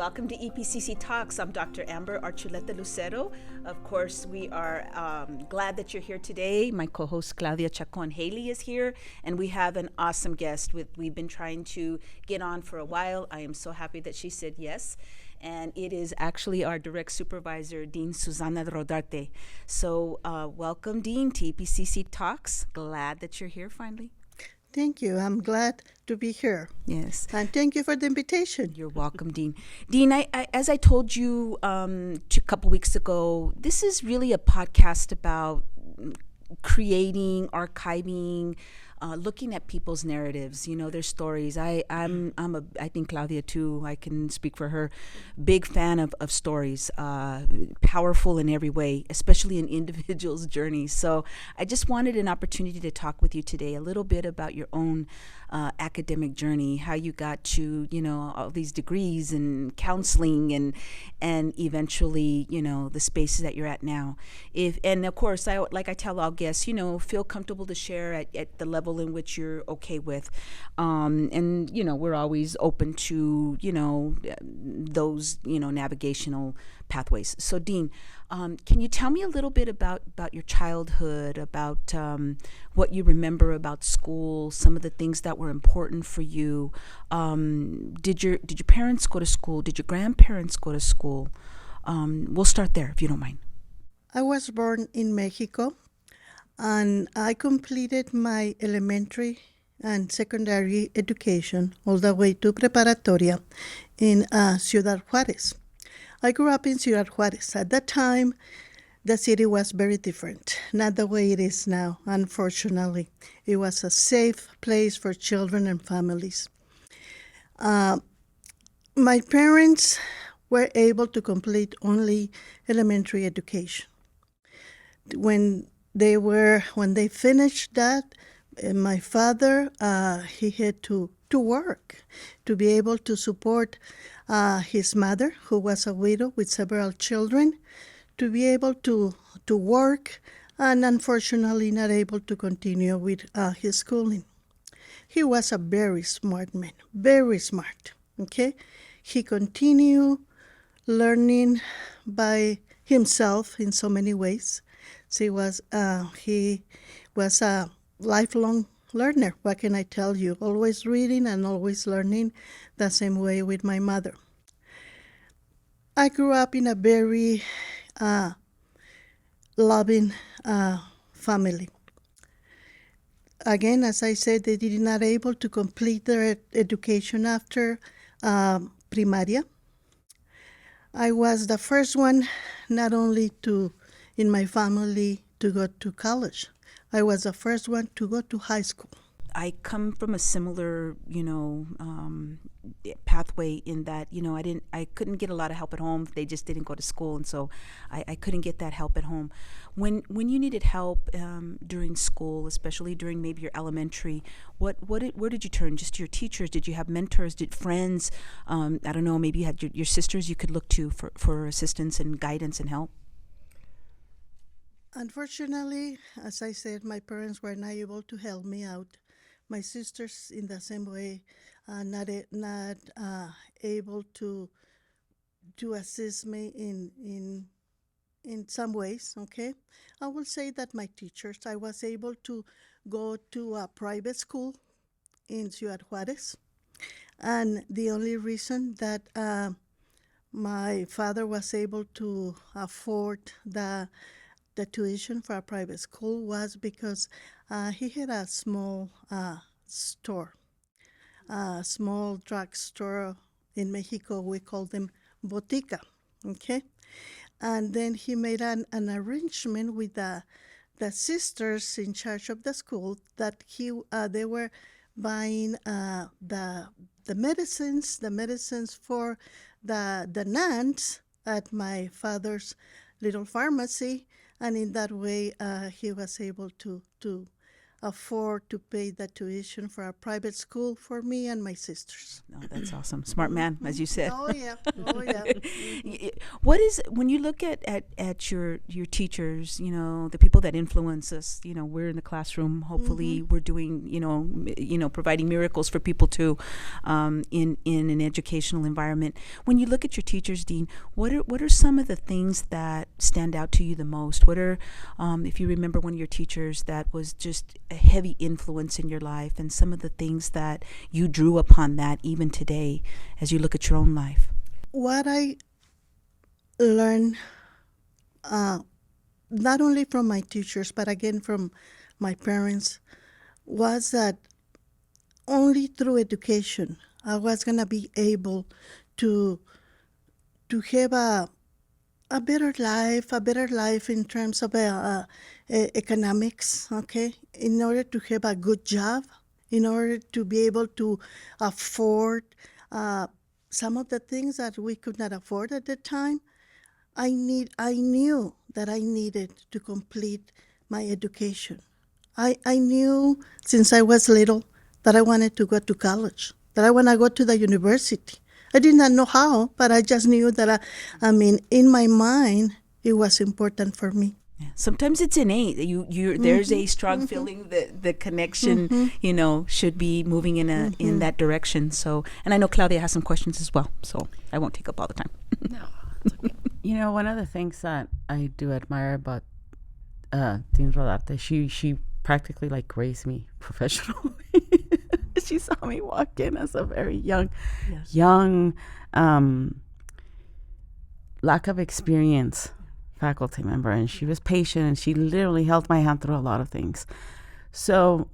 Welcome to EPCC Talks. I'm Dr. Amber Archuleta Lucero. Of course, we are glad that you're here today. My co-host Claudia Chacon Haley is here, and we have an awesome guest we've been trying to get on for a while. I am so happy that she said yes. And it is actually our direct supervisor, Dean Susana Rodarte. So welcome, Dean, to EPCC Talks. Glad that you're here finally. Thank you. I'm glad to be here. Yes. And thank you for the invitation. You're welcome, Dean. Dean, as I told you a couple weeks ago, this is really a podcast about creating, archiving, looking at people's narratives, their stories. I think Claudia too, I can speak for her, big fan of stories, powerful in every way, especially in individuals' journeys. So I just wanted an opportunity to talk with you today a little bit about your own academic journey, how you got to, all these degrees and counseling and eventually, the spaces that you're at now. And of course, like I tell all guests, feel comfortable to share at the level in which you're okay with. And, we're always open to, those, navigational pathways. So, Dean, can you tell me a little bit about your childhood, about what you remember about school, some of the things that were important for you? Did your parents go to school? Did your grandparents go to school? We'll start there, if you don't mind. I was born in Mexico, and I completed my elementary and secondary education all the way to preparatoria in Ciudad Juarez. I grew up in Ciudad Juarez. At that time, the city was very different, not the way it is now, unfortunately. It was a safe place for children and families. My parents were able to complete only elementary education. When they finished that, my father, he had to work to be able to support his mother, who was a widow with several children, to be able to work, and unfortunately not able to continue with his schooling. He was a very smart man, very smart, okay? He continued learning by himself in so many ways. So he was a lifelong learner. What can I tell you? Always reading and always learning, the same way with my mother. I grew up in a very loving family. Again, as I said, they did not able to complete their education after primaria. I was the first one, not only in my family to go to college. I was the first one to go to high school. I come from a similar, pathway in that, I couldn't get a lot of help at home. They just didn't go to school, and so I couldn't get that help at home. When you needed help during school, especially during maybe your elementary, where did you turn? Just to your teachers? Did you have mentors? Did friends? I don't know. Maybe you had your sisters you could look to for assistance and guidance and help. Unfortunately, as I said, my parents were not able to help me out. My sisters, in the same way, not able to assist me in some ways. Okay, I will say that my teachers. I was able to go to a private school in Ciudad Juarez, and the only reason that my father was able to afford the tuition for a private school was because he had a small store, a small drugstore in Mexico. We call them botica, okay? And then he made an arrangement with the sisters in charge of the school that they were buying the medicines for the nuns at my father's little pharmacy. And in that way, he was able to afford to pay the tuition for a private school for me and my sisters. Oh, that's awesome. Smart man, as you said. Oh yeah, oh yeah. What is, when you look at your teachers, the people that influence us, we're in the classroom, hopefully we're doing, providing miracles for people too, in an educational environment. When you look at your teachers, Dean, what are some of the things that stand out to you the most? What are, if you remember one of your teachers that was just a heavy influence in your life, and some of the things that you drew upon that even today as you look at your own life? What I learned, not only from my teachers, but again from my parents, was that only through education I was gonna be able to have a better life in terms of economics, okay? In order to have a good job, in order to be able to afford some of the things that we could not afford at the time. I knew that I needed to complete my education. I knew since I was little that I wanted to go to college, that I want to go to the university. I did not know how, but I just knew that, in my mind, it was important for me. Yeah. Sometimes it's innate. There's a strong feeling that the connection, should be moving in that direction. So, and I know Claudia has some questions as well, so I won't take up all the time. No. One of the things that I do admire about Dean Rodarte, she practically raised me professionally. She saw me walk in as a very young, lack of experience faculty member, and she was patient, and she literally held my hand through a lot of things. So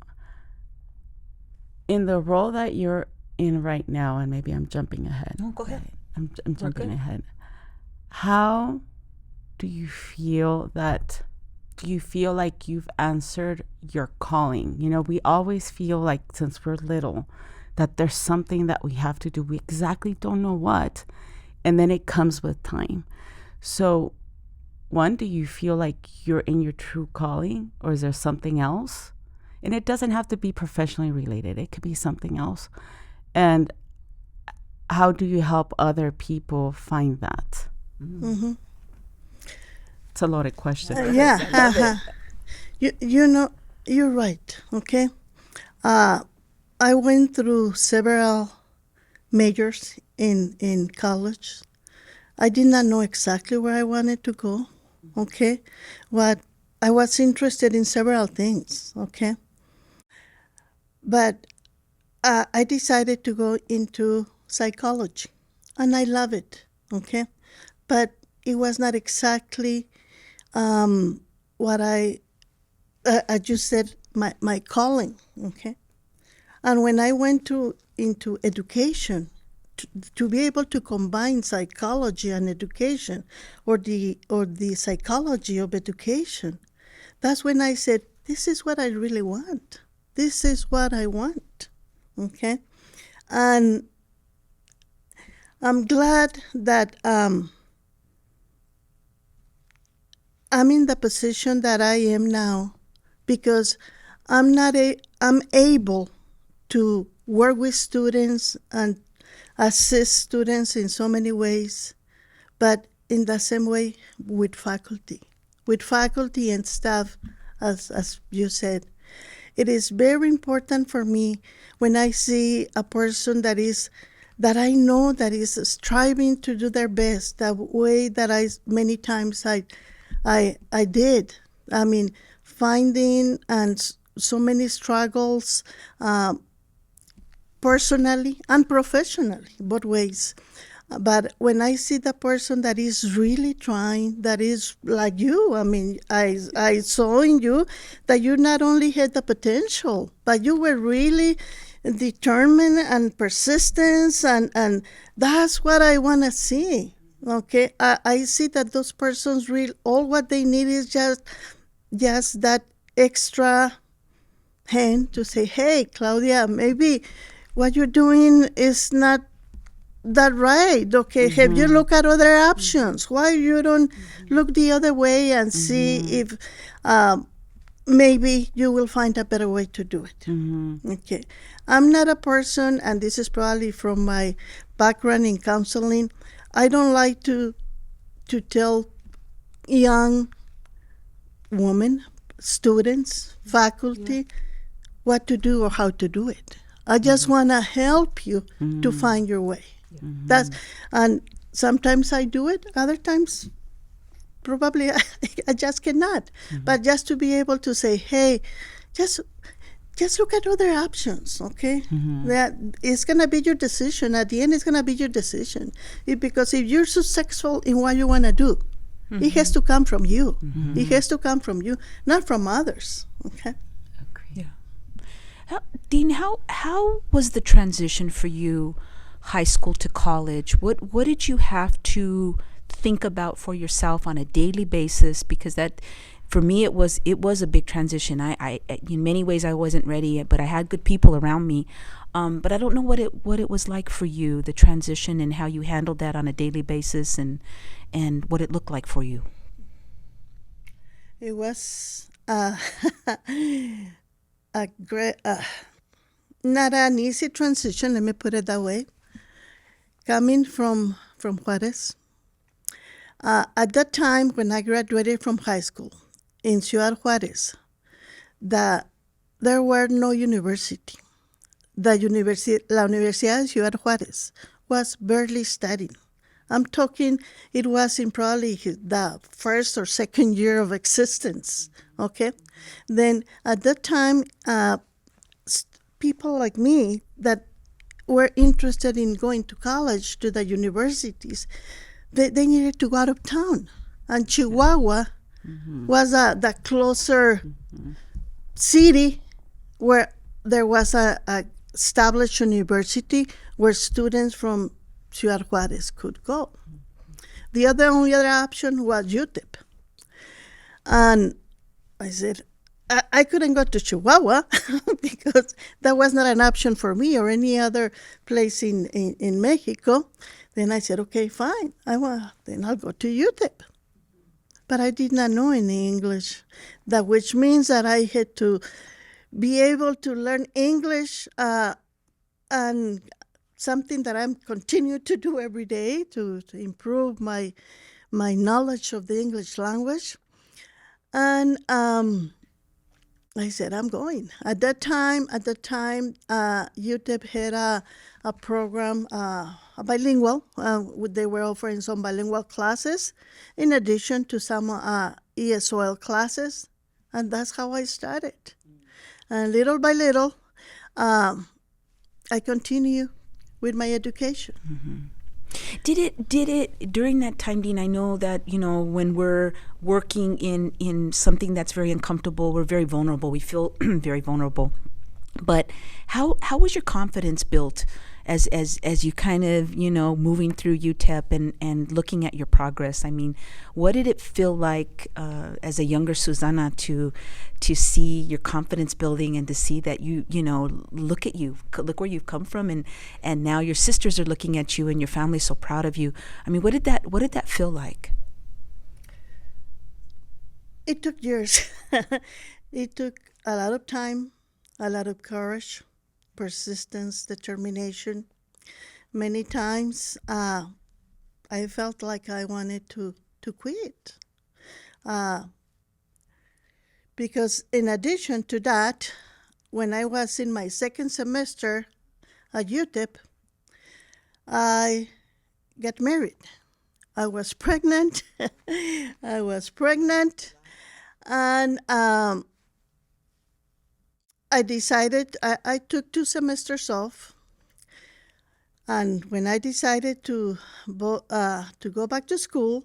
in the role that you're in right now, and maybe I'm jumping ahead. No, go ahead. I'm jumping ahead. How do you feel like you've answered your calling? We always feel like, since we're little, that there's something that we have to do. We exactly don't know what, and then it comes with time. So, one, do you feel like you're in your true calling, or is there something else? And it doesn't have to be professionally related. It could be something else. And how do you help other people find that? Mm-hmm. It's a loaded question. Yeah. You're right, okay? I went through several majors in college. I did not know exactly where I wanted to go, okay? What I was interested in several things, okay? But I decided to go into psychology, and I love it, okay? But it was not exactly what I just said, my calling, okay? And when I went into education, to be able to combine psychology and education, or the psychology of education, that's when I said, this is what I really want. This is what I want, okay? And I'm glad that I'm in the position that I am now, because I'm able to work with students and assist students in so many ways, but in the same way with faculty and staff, as you said. It is very important for me when I see a person that I know that is striving to do their best, the way that many times I did. Finding and so many struggles, personally and professionally, both ways. But when I see the person that is really trying, that is like you, I saw in you that you not only had the potential, but you were really determined and persistence, and that's what I want to see. Okay, I see that those persons all what they need is just that extra hand to say, hey, Claudia, maybe what you're doing is not that right. Okay, have you looked at other options? Why you don't look the other way and see if maybe you will find a better way to do it. Okay. I'm not a person, and this is probably from my background in counseling, I don't like to tell young women, students, faculty, what to do or how to do it. I just want to help you to find your way. That's, and sometimes I do it, other times probably I just cannot. But just to be able to say, hey, just look at other options, okay? That it's gonna be your decision. At the end, it's gonna be your decision. Because if you're successful in what you wanna do, it has to come from you. It has to come from you, not from others. Okay. Dean, how was the transition for you, high school to college? What did you have to think about for yourself on a daily basis? Because that, for me, it was a big transition. I in many ways I wasn't ready, but I had good people around me. But I don't know what it was like for you, the transition, and how you handled that on a daily basis, and what it looked like for you. It was a great, not an easy transition. Let me put it that way. Coming from Juarez, at that time when I graduated from high school in Ciudad Juarez, there were no university. La Universidad de Ciudad Juarez was barely studying. I'm talking, it was in probably the first or second year of existence, okay? Then at that time, people like me that were interested in going to college, to the universities, they needed to go out of town. And Chihuahua was the closer city where there was a established university where students from Ciudad Juarez could go. The only other option was UTEP. And I said, I couldn't go to Chihuahua because that was not an option for me or any other place in Mexico. Then I said, okay, fine. Then I'll go to UTEP. But I did not know any English, which means that I had to be able to learn English and something that I'm continue to do every day to improve my knowledge of the English language. And I said, I'm going. At that time, UTEP had a program, a bilingual. They were offering some bilingual classes in addition to some ESOL classes. And that's how I started. And little by little, I continue with my education. Did it during that time, Dean? I know that, when we're working in something that's very uncomfortable, we're very vulnerable. We feel very vulnerable. But how was your confidence built as you kind of, moving through UTEP and looking at your progress? I mean, what did it feel like as a younger Susana to see your confidence building and to see that look at you, look where you've come from, and now your sisters are looking at you and your family's so proud of you. I mean, what did that feel like? It took years. It took a lot of time, a lot of courage, persistence, determination. Many times I felt like I wanted to quit. Because in addition to that, when I was in my second semester at UTEP, I got married. I was pregnant. And I decided, I took 2 semesters off. And when I decided to go back to school,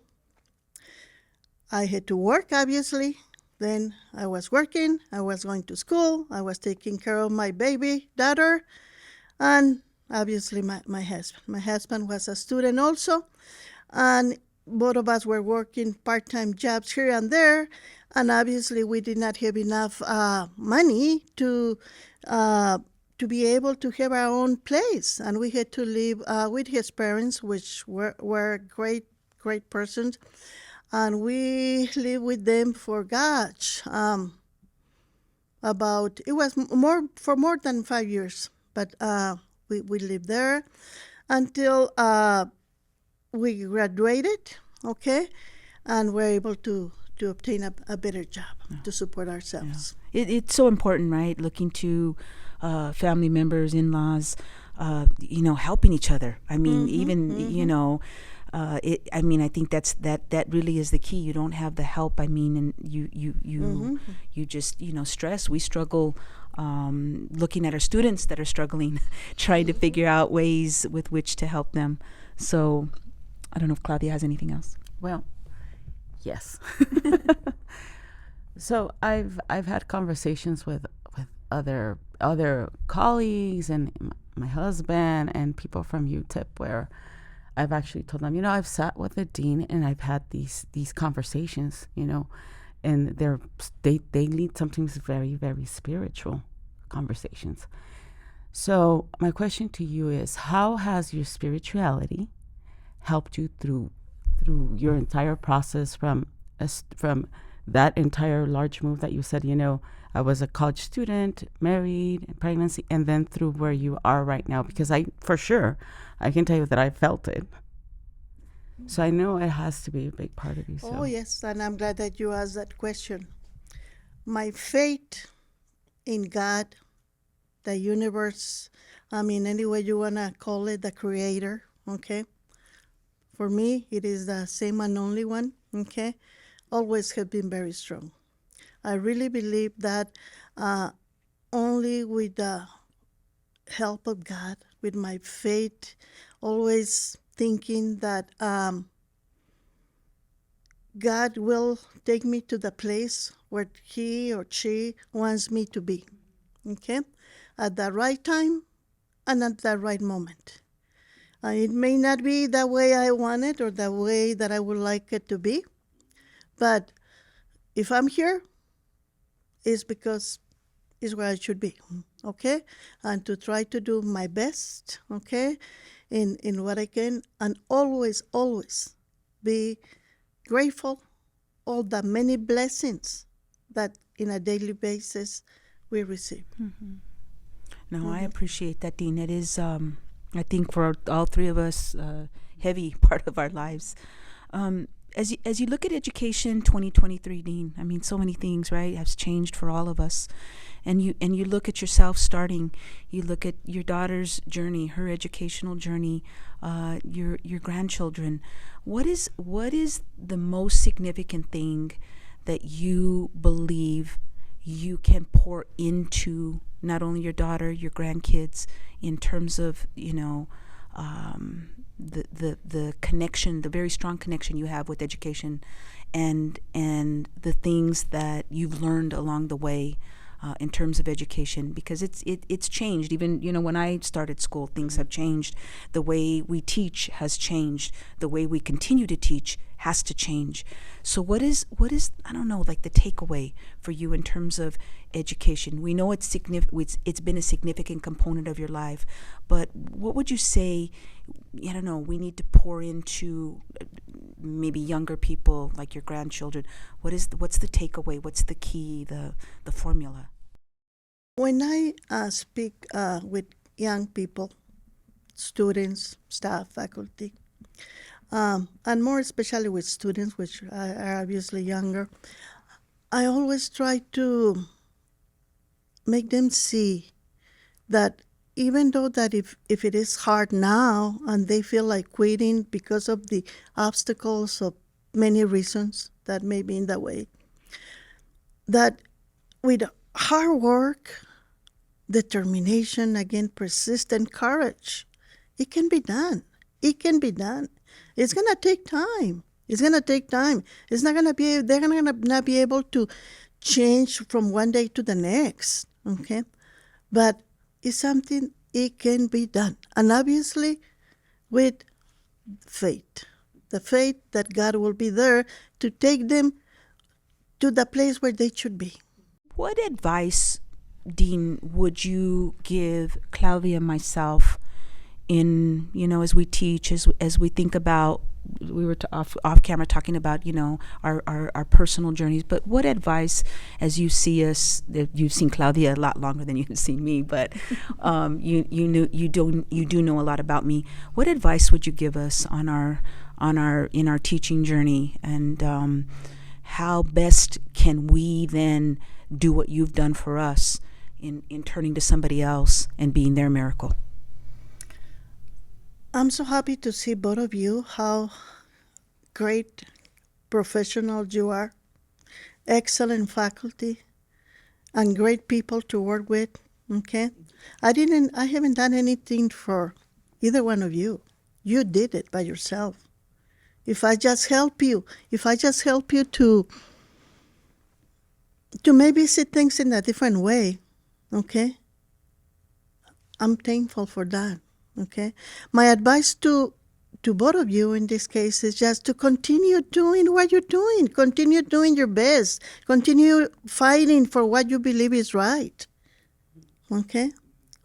I had to work, obviously. Then I was working, I was going to school, I was taking care of my baby daughter, and obviously my husband. My husband was a student also, and both of us were working part-time jobs here and there, and obviously we did not have enough money to be able to have our own place, and we had to live with his parents, which were great persons, and we lived with them for, about, it was more for more than 5 years, but we lived there until we graduated, okay, and we're able to obtain a better job to support ourselves. It's so important, right? Looking to family members, in-laws, helping each other. I mean, I think that really is the key. You don't have the help. I mean, and you just stress. We struggle looking at our students that are struggling, trying to figure out ways with which to help them. So, I don't know if Claudia has anything else. Well, yes. So I've had conversations with other colleagues and my husband and people from UTEP where I've actually told them, I've sat with the dean and I've had these conversations, and they lead sometimes very, very spiritual conversations. So my question to you is, how has your spirituality helped you through your entire process from that entire large move that you said, I was a college student, married, pregnancy, and then through where you are right now? Because I can tell you that I felt it. So I know it has to be a big part of you. So. Oh, yes, and I'm glad that you asked that question. My faith in God, the universe, any way you want to call it, the creator, okay? For me, it is the same and only one, okay? Always have been very strong. I really believe that only with the help of God, with my faith, always thinking that God will take me to the place where he or she wants me to be, okay? At the right time and at the right moment. It may not be the way I want it or the way that I would like it to be, but if I'm here, it's because it's where I should be, okay? And to try to do my best, okay, in what I can, and always, always be grateful all the many blessings that in a daily basis we receive. No, I appreciate that, Dean. It is, I think, for all three of us, heavy part of our lives. As you look at education 2023, Dean, I mean, so many things, right, has changed for all of us. And you look at yourself starting, you look at your daughter's journey, her educational journey, your grandchildren. What is the most significant thing that you believe you can pour into not only your daughter, your grandkids, in terms of, the connection, the very strong connection you have with education, and the things that you've learned along the way in terms of education? Because it's changed. Even when I started school, things have changed. The way we teach has changed. The way we continue to teach has to change. So what is I don't know, like the takeaway for you in terms of education? We know it's been a significant component of your life, but what would you say, I don't know, we need to pour into maybe younger people like your grandchildren? What's the takeaway? What's the key, the formula? When I speak with young people, students, staff, faculty, and more especially with students, which are obviously younger, I always try to make them see that even though that if it is hard now and they feel like quitting because of the obstacles of many reasons that may be in the way, that with hard work, determination, again, persistent courage, it can be done. It can be done. It's going to take time. It's going to take time. It's not going to be, they're going to not be able to change from one day to the next, okay? But it's something, it can be done. And obviously with faith, the faith that God will be there to take them to the place where they should be. What advice, Dean, would you give Claudia and myself in, as we teach, as we think about we were off camera talking about, you know, our personal journeys. But what advice, as you see us, you've seen Claudia a lot longer than you've seen me, but you do know a lot about me. What advice would you give us in our teaching journey, and how best can we then do what you've done for us in turning to somebody else and being their miracle? I'm so happy to see both of you, how great professionals you are, excellent faculty, and great people to work with, okay? I haven't done anything for either one of you. You did it by yourself. If I just help you to maybe see things in a different way, okay? I'm thankful for that. Okay, my advice to both of you in this case is just to continue doing what you're doing. Continue doing your best. Continue fighting for what you believe is right. Okay,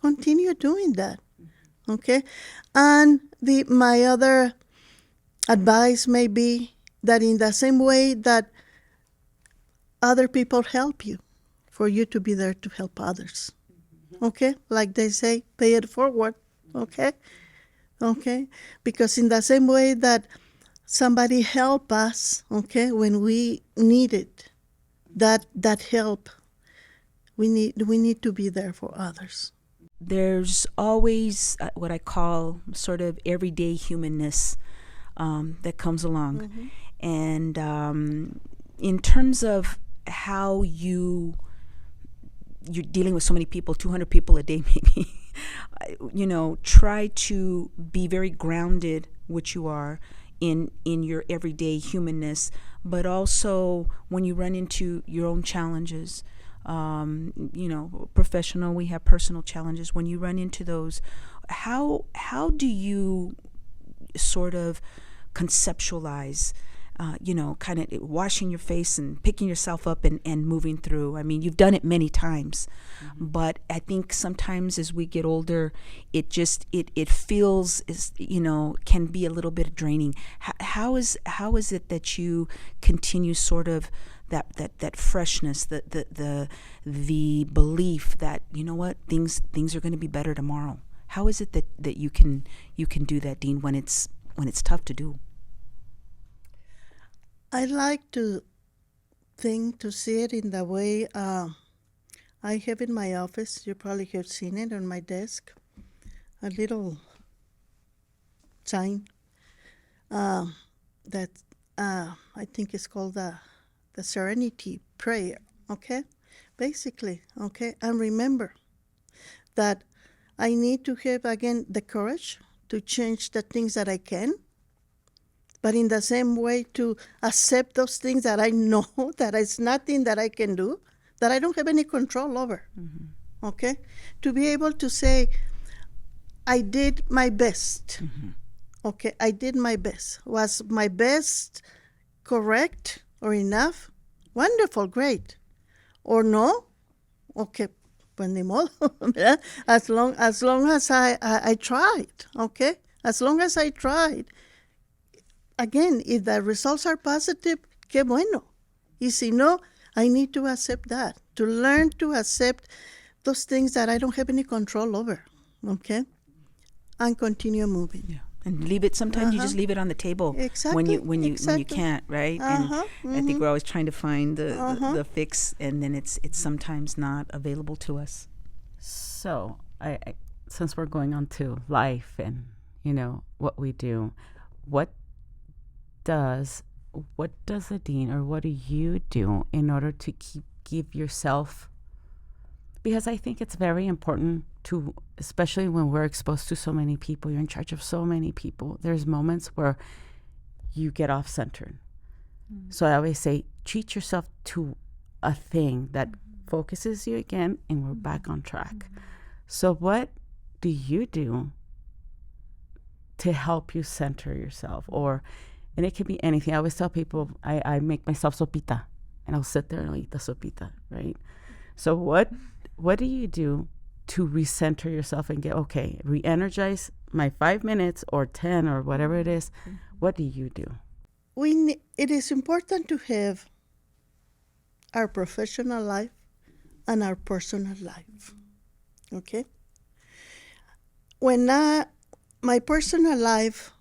continue doing that. Okay, and my other advice may be that in the same way that other people help you, for you to be there to help others. Okay, like they say, pay it forward. Okay, because in the same way that somebody helped us, okay, when we needed that help, we need to be there for others. There's always what I call sort of everyday humanness that comes along, and in terms of how you're dealing with so many people, 200 people a day maybe. You know, try to be very grounded, which you are, in your everyday humanness, but also when you run into your own challenges, you know, professional, we have personal challenges. When you run into those, how do you sort of conceptualize, you know, kind of washing your face and picking yourself up and moving through? I mean, you've done it many times, but I think sometimes as we get older, it feels, you know, can be a little bit draining. How is it that you continue sort of that freshness, the belief that, you know what, things are going to be better tomorrow? How is it that you can do that, Dean, when it's tough to do? I like to see it in the way I have in my office. You probably have seen it on my desk, a little sign that I think is called the Serenity Prayer, okay? Basically, okay? And remember that I need to have, again, the courage to change the things that I can, but in the same way to accept those things that I know that it's nothing that I can do, that I don't have any control over, okay? To be able to say, I did my best, okay? I did my best. Was my best correct or enough? Wonderful, great. Or no? Okay, pues ni modo. as long as I tried, okay? As long as I tried. Again, if the results are positive, qué bueno. Y si no, I need to accept that, to learn to accept those things that I don't have any control over, okay? And continue moving. Yeah. And leave it. Sometimes you just leave it on the table. Exactly. When you can't, right? And I think we're always trying to find the fix, and then it's sometimes not available to us. So I since we're going on to life and, you know, what we do, what does a dean, or what do you do in order to give yourself, because I think it's very important to, especially when we're exposed to so many people, you're in charge of so many people, there's moments where you get off centered. So I always say, treat yourself to a thing that focuses you again, and we're back on track. So what do you do to help you center yourself? And it can be anything. I always tell people, I make myself sopita, and I'll sit there and I'll eat the sopita, right? So what do you do to recenter yourself and get, okay, re-energize my 5 minutes or 10 or whatever it is? What do you do? It is important to have our professional life and our personal life. Okay? My personal life,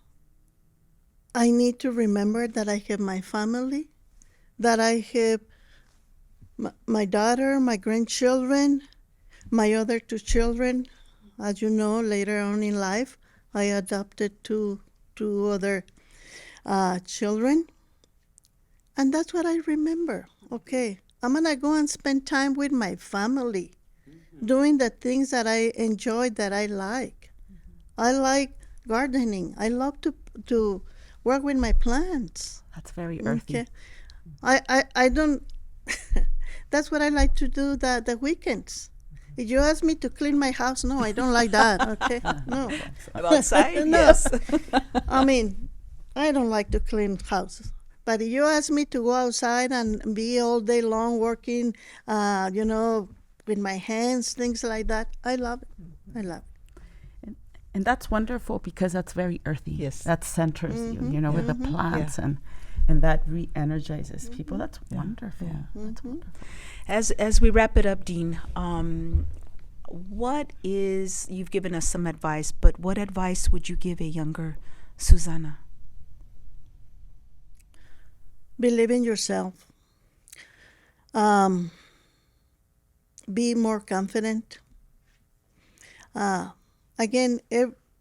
I need to remember that I have my family, that I have my daughter, my grandchildren, my other two children. As you know, later on in life, I adopted two other children. And that's what I remember. Okay, I'm going to go and spend time with my family, doing the things that I enjoy, that I like. I like gardening. I love to work with my plants. That's very earthy. Okay. I don't, that's what I like to do the weekends. If you ask me to clean my house, no, I don't like that, okay? No. Outside, No. yes. I mean, I don't like to clean houses. But if you ask me to go outside and be all day long working, with my hands, things like that, I love it. I love it. And that's wonderful because that's very earthy. Yes. That centers you, with the plants Yeah. and that re-energizes people. That's wonderful. Yeah. That's wonderful. As we wrap it up, Dean, you've given us some advice, but what advice would you give a younger Susana? Believe in yourself. Be more confident. Again,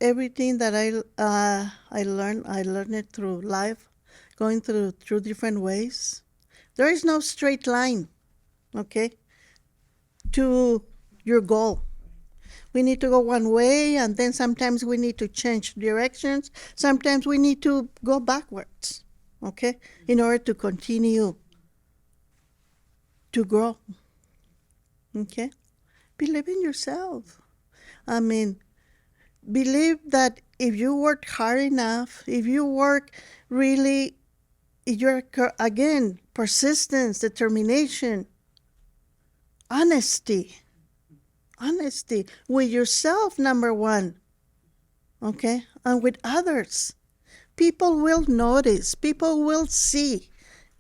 everything that I learned it through life, going through different ways. There is no straight line, okay, to your goal. We need to go one way, and then sometimes we need to change directions. Sometimes we need to go backwards, okay, in order to continue to grow, okay? Believe in yourself. I mean, believe that if you work hard enough, if you work really, if you're, again, persistence, determination, honesty with yourself, number one, okay, and with others. People will notice, people will see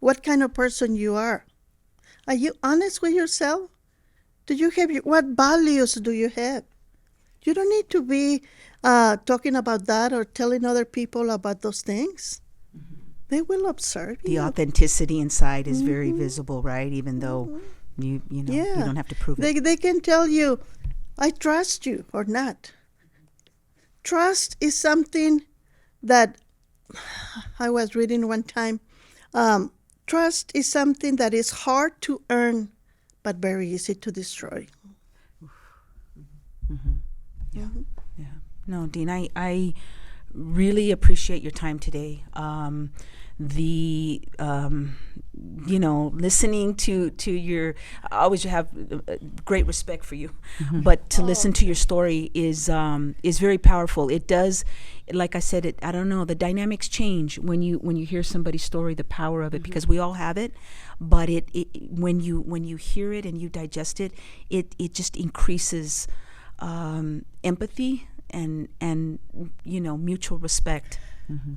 what kind of person you are. Are you honest with yourself? What values do you have? You don't need to be talking about that or telling other people about those things. They will observe The you. authenticity inside is very visible, right? Even though you don't have to prove it. They can tell you, I trust you or not. Trust is something that I was reading one time. Trust is something that is hard to earn, but very easy to destroy. Yeah. No, Dean, I really appreciate your time today. Listening to your, I always have great respect for you, but to listen to your story is very powerful. It does, like I said, I don't know, the dynamics change when you hear somebody's story, the power of it, because we all have it, but when you hear it and you digest it, it just increases empathy and mutual respect.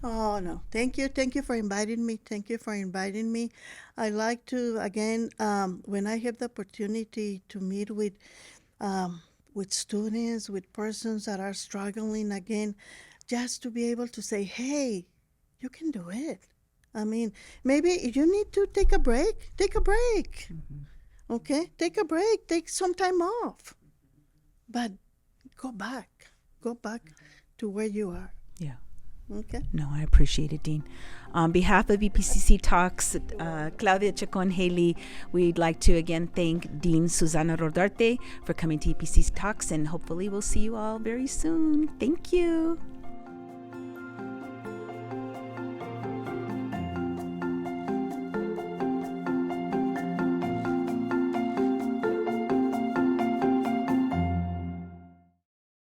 Oh, no. Thank you for inviting me. I like to, again, when I have the opportunity to meet with students, with persons that are struggling, again, just to be able to say, hey, you can do it. I mean, maybe if you need to take a break. Okay? Take a break. Take some time off. But go back to where you are. Yeah. Okay. No, I appreciate it, Dean. On behalf of EPCC Talks, Claudia Chacon Haley, we'd like to again thank Dean Susana Rodarte for coming to EPCC Talks, and hopefully we'll see you all very soon. Thank you.